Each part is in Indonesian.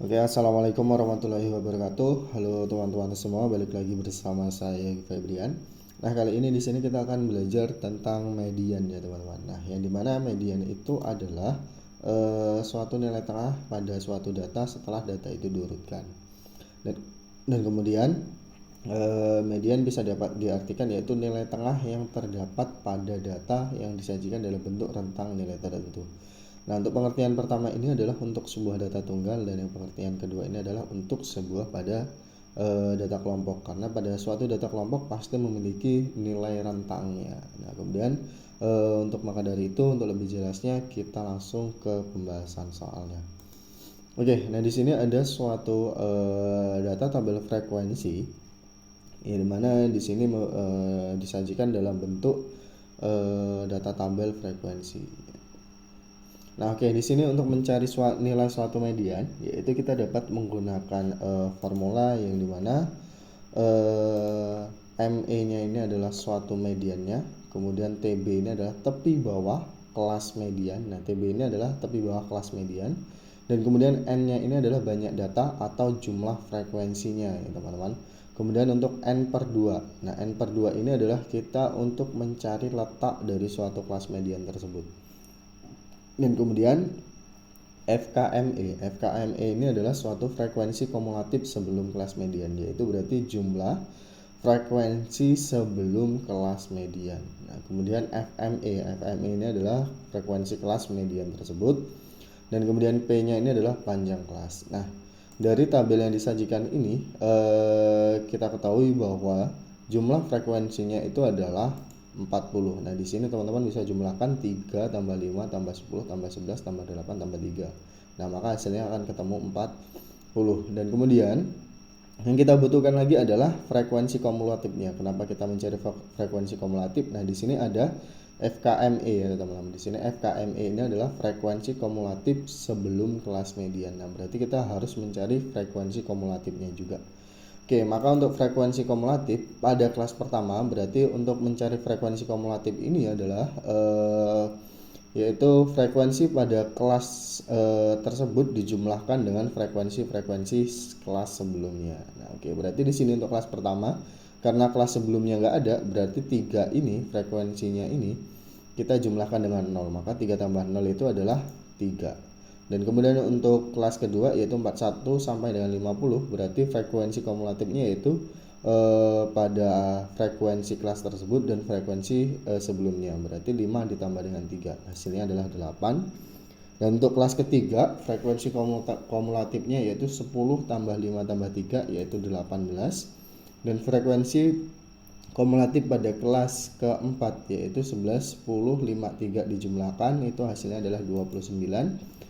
Oke, assalamualaikum warahmatullahi wabarakatuh. Halo teman-teman semua, balik lagi bersama saya Febrian. Nah, kali ini di sini kita akan belajar tentang median ya teman-teman. Nah, yang dimana median itu adalah suatu nilai tengah pada suatu data setelah data itu diurutkan. Dan kemudian median bisa dapat diartikan yaitu nilai tengah yang terdapat pada data yang disajikan dalam bentuk rentang nilai tertentu. Nah, untuk pengertian pertama ini adalah untuk sebuah data tunggal, dan yang pengertian kedua ini adalah untuk sebuah pada data kelompok, karena pada suatu data kelompok pasti memiliki nilai rentangnya. Nah, kemudian untuk maka dari itu, untuk lebih jelasnya kita langsung ke pembahasan soalnya. Oke, nah di sini ada suatu data tabel frekuensi, ya, dimana di sini disajikan dalam bentuk data tabel frekuensi. Nah, oke, di sini untuk mencari nilai suatu median, yaitu kita dapat menggunakan formula yang dimana ME-nya ini adalah suatu mediannya, kemudian TB ini adalah tepi bawah kelas median. Nah, TB ini adalah tepi bawah kelas median, dan kemudian N-nya ini adalah banyak data atau jumlah frekuensinya ya teman-teman. Kemudian untuk N per 2. Nah, N per 2 ini adalah kita untuk mencari letak dari suatu kelas median tersebut. Dan kemudian FKME ini adalah suatu frekuensi kumulatif sebelum kelas median, yaitu berarti jumlah frekuensi sebelum kelas median. Nah, kemudian FME ini adalah frekuensi kelas median tersebut, dan kemudian P-nya ini adalah panjang kelas. Nah, dari tabel yang disajikan ini kita ketahui bahwa jumlah frekuensinya itu adalah 40. Nah, di sini teman-teman bisa jumlahkan 3 tambah 5 tambah 10 tambah 11 tambah 8 tambah 3. Nah, maka hasilnya akan ketemu 40. Dan kemudian yang kita butuhkan lagi adalah frekuensi kumulatifnya. Kenapa kita mencari frekuensi kumulatif? Nah, di sini ada FKME ya teman-teman. Di sini FKME ini adalah frekuensi kumulatif sebelum kelas median. Nah, berarti kita harus mencari frekuensi kumulatifnya juga. Oke, maka untuk frekuensi kumulatif pada kelas pertama, berarti untuk mencari frekuensi kumulatif ini adalah yaitu frekuensi pada kelas tersebut dijumlahkan dengan frekuensi kelas sebelumnya. Nah, oke, berarti di sini untuk kelas pertama, karena kelas sebelumnya nggak ada, berarti 3 ini frekuensinya ini kita jumlahkan dengan 0, maka 3 tambah 0 itu adalah 3. Dan kemudian untuk kelas kedua yaitu 41 sampai dengan 50, berarti frekuensi kumulatifnya yaitu pada frekuensi kelas tersebut dan frekuensi sebelumnya, berarti 5 ditambah dengan 3, hasilnya adalah 8. Dan untuk kelas ketiga frekuensi kumulatifnya yaitu 10 tambah 5 tambah 3 yaitu 18. Dan frekuensi kumulatif pada kelas keempat yaitu 11, 10, 5, 3 dijumlahkan itu hasilnya adalah 29.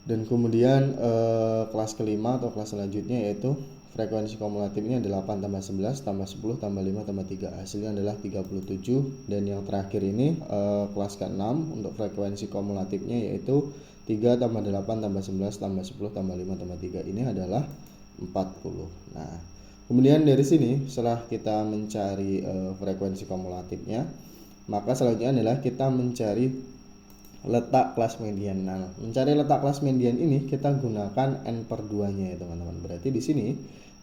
Dan kemudian kelas kelima atau kelas selanjutnya yaitu frekuensi kumulatifnya 8 tambah 11 tambah 10 tambah 5 tambah 3, hasilnya adalah 37. Dan yang terakhir ini kelas ke-6 untuk frekuensi kumulatifnya yaitu 3 tambah 8 tambah 11 tambah 10 tambah 5 tambah 3, ini adalah 40. Nah, kemudian dari sini setelah kita mencari frekuensi kumulatifnya, maka selanjutnya adalah kita mencari letak kelas median. Nah, mencari letak kelas median ini kita gunakan N per 2-nya ya teman-teman. Berarti di sini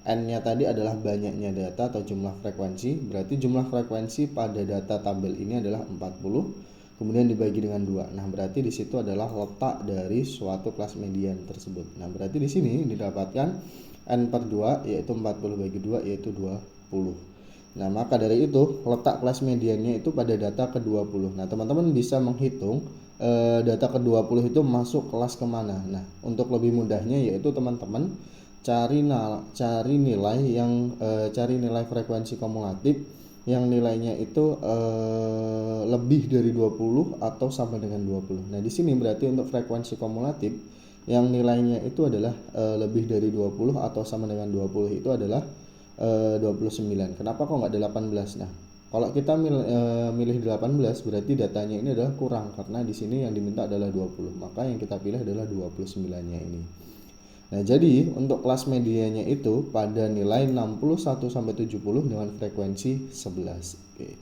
N-nya tadi adalah banyaknya data atau jumlah frekuensi. Berarti jumlah frekuensi pada data tabel ini adalah 40. Kemudian dibagi dengan 2. Nah, berarti di situ adalah letak dari suatu kelas median tersebut. Nah, berarti di sini didapatkan N per 2 yaitu 40 bagi 2 yaitu 20. Nah, maka dari itu letak kelas mediannya itu pada data ke-20. Nah, teman-teman bisa menghitung data ke-20 itu masuk kelas kemana. Nah, untuk lebih mudahnya yaitu teman-teman cari nilai yang cari nilai frekuensi kumulatif yang nilainya itu lebih dari 20 atau sama dengan 20. Nah, di sini berarti untuk frekuensi kumulatif yang nilainya itu adalah lebih dari 20 atau sama dengan 20 itu adalah 29. Kenapa kok nggak 18? Nah, kalau kita milih 18 berarti datanya ini adalah kurang, karena di sini yang diminta adalah 20. Maka yang kita pilih adalah 29-nya ini. Nah, jadi untuk kelas medianya itu pada nilai 61 sampai 70 dengan frekuensi 11. Oke.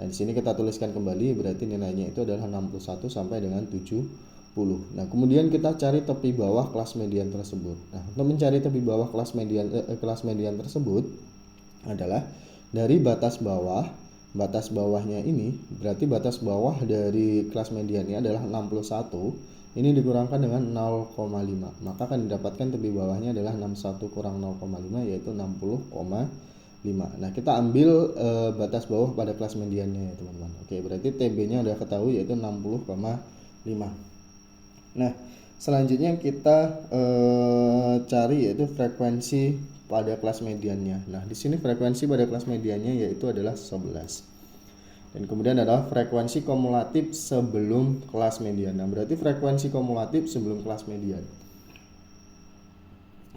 Nah, di sini kita tuliskan kembali berarti nilainya itu adalah 61 sampai dengan 70. Nah, kemudian kita cari tepi bawah kelas median tersebut. Nah, untuk mencari tepi bawah kelas median tersebut adalah dari batas bawahnya ini, berarti batas bawah dari kelas median ini adalah 61, ini dikurangkan dengan 0,5, maka akan didapatkan tepi bawahnya adalah 61 kurang 0,5 yaitu 60,5. Nah, kita ambil batas bawah pada kelas mediannya ya teman-teman. Oke, berarti TB-nya udah ketahui yaitu 60,5. Nah, selanjutnya kita cari yaitu frekuensi pada kelas mediannya. Nah, di sini frekuensi pada kelas mediannya yaitu adalah 11. Dan kemudian adalah frekuensi kumulatif sebelum kelas median. Nah, berarti frekuensi kumulatif sebelum kelas median.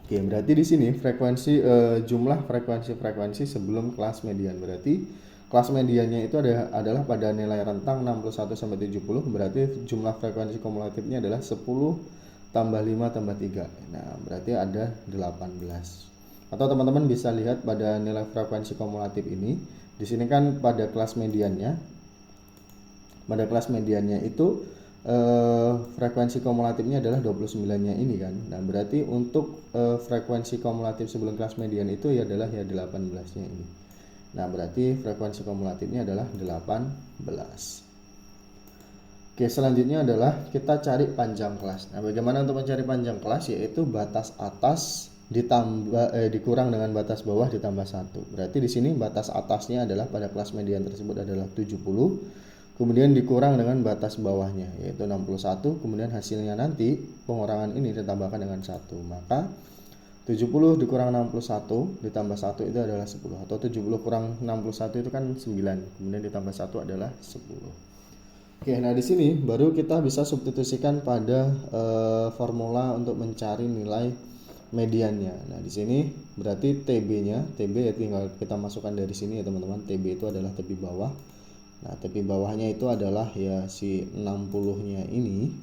Oke, berarti di sini jumlah frekuensi sebelum kelas median. Berarti kelas mediannya itu adalah pada nilai rentang 61 sampai 70, berarti jumlah frekuensi kumulatifnya adalah 10 tambah 5 tambah 3. Nah, berarti ada 18. Atau teman-teman bisa lihat pada nilai frekuensi kumulatif ini. Di sini kan pada kelas mediannya itu frekuensi kumulatifnya adalah 29-nya ini kan. Nah, berarti untuk frekuensi kumulatif sebelum kelas median itu adalah 18-nya ini. Nah, berarti frekuensi kumulatifnya adalah 18. Oke, selanjutnya adalah kita cari panjang kelas. Nah, bagaimana untuk mencari panjang kelas? Yaitu batas atas dikurang dengan batas bawah ditambah 1. Berarti di sini batas atasnya adalah pada kelas median tersebut adalah 70, kemudian dikurang dengan batas bawahnya yaitu 61, kemudian hasilnya nanti pengurangan ini ditambahkan dengan 1. Maka 70 dikurang 61 ditambah 1 itu adalah 10, atau 70 kurang 61 itu kan 9, kemudian ditambah 1 adalah 10. Oke, nah di sini baru kita bisa substitusikan pada formula untuk mencari nilai mediannya. Nah, di sini berarti TB ya tinggal kita masukkan dari sini ya teman-teman. TB itu adalah tepi bawah. Nah, tepi bawahnya itu adalah ya si 60-nya ini.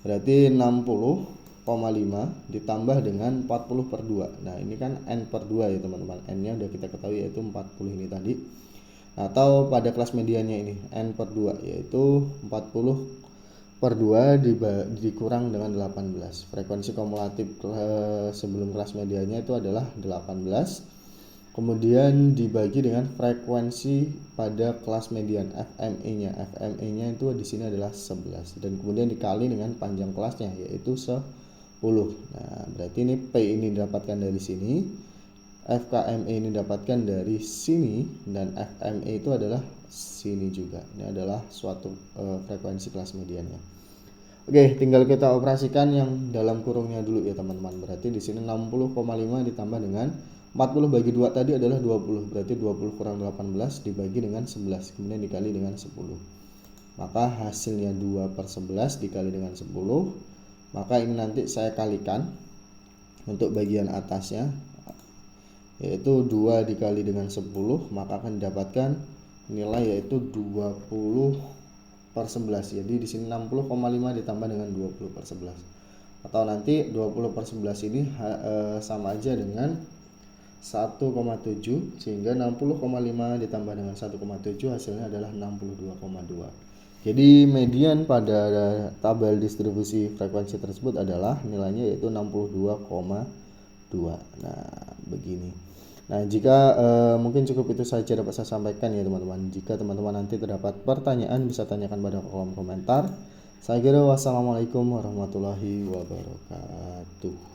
Berarti 60,5 ditambah dengan 40/2. Nah, ini kan N/2 ya teman-teman. N-nya udah kita ketahui yaitu 40 ini tadi. Atau pada kelas mediannya ini N/2 yaitu 40/2 dikurang dengan 18. Frekuensi kumulatif sebelum kelas mediannya itu adalah 18. Kemudian dibagi dengan frekuensi pada kelas median FME-nya. FME-nya itu di sini adalah 11 dan kemudian dikali dengan panjang kelasnya yaitu 10. Nah, berarti ini P ini didapatkan dari sini, FKME ini didapatkan dari sini, dan FME itu adalah sini juga. Ini adalah suatu frekuensi kelas mediannya. Oke, tinggal kita operasikan yang dalam kurungnya dulu ya teman-teman. Berarti di sini 60,5 ditambah dengan 40 bagi 2 tadi adalah 20. Berarti 20 kurang 18 dibagi dengan 11, kemudian dikali dengan 10. Maka hasilnya 2/11 dikali dengan 10. Maka ini nanti saya kalikan untuk bagian atasnya, yaitu 2 dikali dengan 10, maka akan didapatkan nilai yaitu 20/11. Jadi di sini 60,5 ditambah dengan 20/11. Atau nanti 20/11 ini sama aja dengan 1,7, sehingga 60,5 ditambah dengan 1,7 hasilnya adalah 62,2. Jadi median pada tabel distribusi frekuensi tersebut adalah nilainya yaitu 62,2. Nah, begini. Nah, jika mungkin cukup itu saja dapat saya sampaikan ya teman-teman. Jika teman-teman nanti terdapat pertanyaan bisa tanyakan pada kolom komentar. Saya kira wassalamualaikum warahmatullahi wabarakatuh.